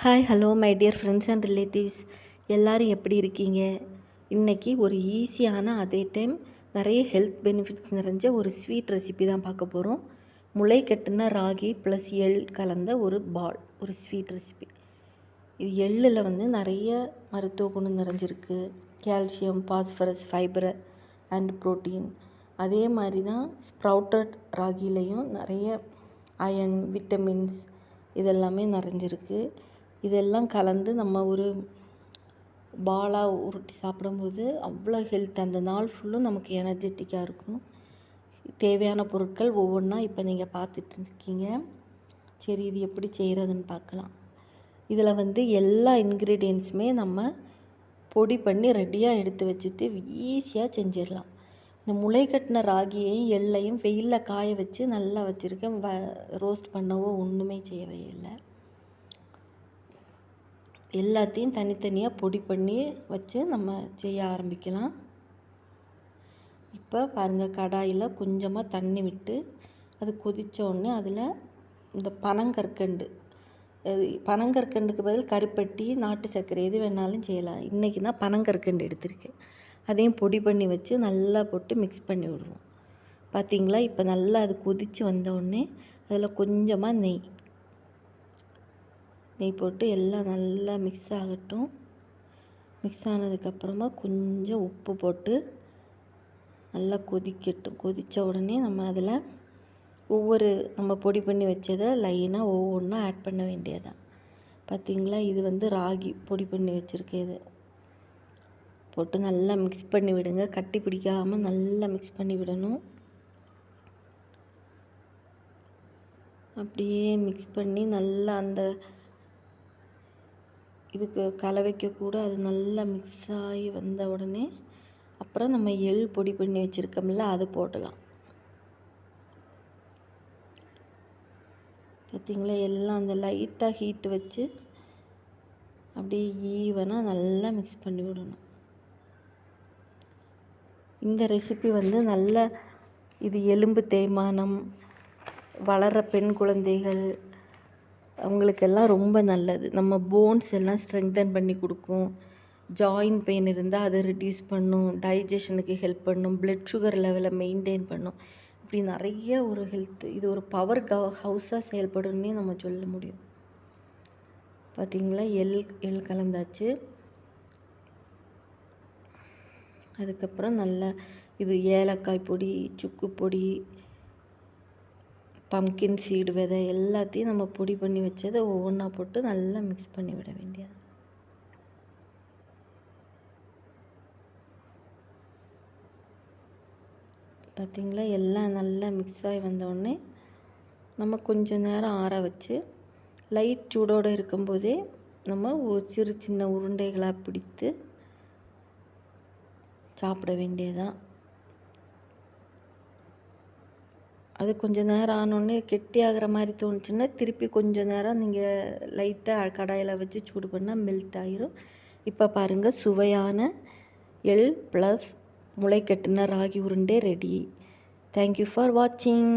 Hi hello my dear friends and relatives, எல்லோரும் எப்படி இருக்கீங்க? இன்றைக்கி ஒரு ஈஸியான அதே டைம் நிறைய ஹெல்த் பெனிஃபிட்ஸ் நிறைஞ்ச ஒரு ஸ்வீட் ரெசிபி தான் பார்க்க போகிறோம். முளை கட்டின ராகி ப்ளஸ் எள் கலந்த ஒரு ஸ்வீட் ரெசிபி. இது எள்ளில் நிறைய மருத்துவ குணம் நிறைஞ்சிருக்கு. Calcium, phosphorus, fibre and protein. அதே மாதிரி தான் ஸ்ப்ரவுட்டட் ராகிலையும் நிறைய அயன், விட்டமின்ஸ் இதெல்லாமே நிறைஞ்சிருக்கு. இதெல்லாம் கலந்து நம்ம ஒரு பாலாக உருட்டி சாப்பிடும்போது அவ்வளோ ஹெல்த், அந்த நாள் ஃபுல்லும் நமக்கு எனர்ஜெட்டிக்காக இருக்கும். தேவையான பொருட்கள் ஒவ்வொன்றா இப்போ நீங்கள் பார்த்துட்டு இருக்கீங்க. சரி, இது எப்படி செய்கிறதுன்னு பார்க்கலாம். இதில் எல்லா இன்க்ரீடியன்ஸுமே நம்ம பொடி பண்ணி ரெடியாக எடுத்து வச்சுட்டு ஈஸியாக செஞ்சிடலாம். இந்த முளை கட்டின ராகியையும் எள்ளையும் வெயிலில் காய வச்சு நல்லா வச்சுருக்கேன். ரோஸ்ட் பண்ணவோ ஒன்றுமே செய்யவே இல்லை. எல்லாத்தையும் தனித்தனியாக பொடி பண்ணி வச்சு நம்ம செய்ய ஆரம்பிக்கலாம். இப்போ பாருங்கள், கடாயில் கொஞ்சமாக தண்ணி விட்டு அது கொதித்தோடனே அதில் இந்த பனங்கற்கண்டுக்கு பதில் கருப்பட்டி, நாட்டு சர்க்கரை எது வேணாலும் செய்யலாம். இன்றைக்கி தான் பனங்கற்கண்டு எடுத்திருக்கேன். அதையும் பொடி பண்ணி வச்சு நல்லா போட்டு மிக்ஸ் பண்ணி விடுவோம். பார்த்திங்களா, இப்போ நல்லா அது கொதித்து வந்தோடனே அதில் கொஞ்சமாக நெய் போட்டு எல்லாம் நல்லா மிக்ஸ் ஆகட்டும். மிக்ஸ் ஆனதுக்கப்புறமா கொஞ்சம் உப்பு போட்டு நல்லா கொதிக்கட்டும். கொதித்த உடனே நம்ம அதில் நம்ம பொடி பண்ணி வச்சதை லைனாக ஒவ்வொன்றா ஆட் பண்ண வேண்டியதான். பார்த்திங்களா, இது ராகி பொடி பண்ணி வச்சுருக்கேது போட்டு நல்லா மிக்ஸ் பண்ணி விடுங்க. கட்டி பிடிக்காமல் நல்லா மிக்ஸ் பண்ணி விடணும். அப்படியே மிக்ஸ் பண்ணி நல்லா அந்த இதுக்கு கலவைக்க கூட அது நல்லா மிக்ஸ் ஆகி வந்த உடனே அப்புறம் நம்ம எள் பொடி பண்ணி வச்சுருக்கோம்ல, அது போடலாம். பார்த்திங்களா, எல்லாம் அந்த லைட்டாக ஹீட்டு வச்சு அப்படியே ஈவனாக நல்லா மிக்ஸ் பண்ணி விடணும். இந்த ரெசிபி நல்ல இது எலும்பு தேய்மானம், வளர்கிற பெண் குழந்தைகள் அவங்களுக்கெல்லாம் ரொம்ப நல்லது. நம்ம போன்ஸ் எல்லாம் ஸ்ட்ரெங்தன் பண்ணி கொடுக்கும். ஜாயின்ட் பெயின் இருந்தால் அதை ரிடியூஸ் பண்ணும். டைஜஷனுக்கு ஹெல்ப் பண்ணும். பிளட் சுகர் லெவலை மெயின்டைன் பண்ணும். இப்படி நிறைய ஒரு ஹெல்த், இது ஒரு பவர் ஹவுஸாக செயல்படும்னே நம்ம சொல்ல முடியும். பார்த்திங்களா, எள் கலந்தாச்சு. அதுக்கப்புறம் நல்லா இது ஏலக்காய் பொடி, சுக்கு பொடி, பம்கின் சீடு விதை எல்லாத்தையும் நம்ம பொடி பண்ணி வச்சதை ஒவ்வொன்றா போட்டு நல்லா மிக்ஸ் பண்ணி விட வேண்டியது. பார்த்திங்களா, எல்லாம் நல்லா மிக்ஸ் ஆகி வந்தோடனே நம்ம கொஞ்சம் நேரம் ஆற வச்சு லைட் சூடோடு இருக்கும்போதே நம்ம ஒரு சின்ன உருண்டைகளாக பிடித்து சாப்பிட வேண்டியதான். அது கொஞ்சம் நேரம் ஆனோடனே கெட்டியாகிற மாதிரி தோணுச்சுன்னா திருப்பி கொஞ்சம் நேரம் நீங்கள் லைட்டாக கடாயில் வச்சு சூடு பண்ணால் மெல்ட் ஆகிரும். இப்போ பாருங்கள், சுவையான எள் ப்ளஸ் முளை கட்டின ராகி உருண்டை ரெடி. தேங்க்யூ ஃபார் வாட்சிங்.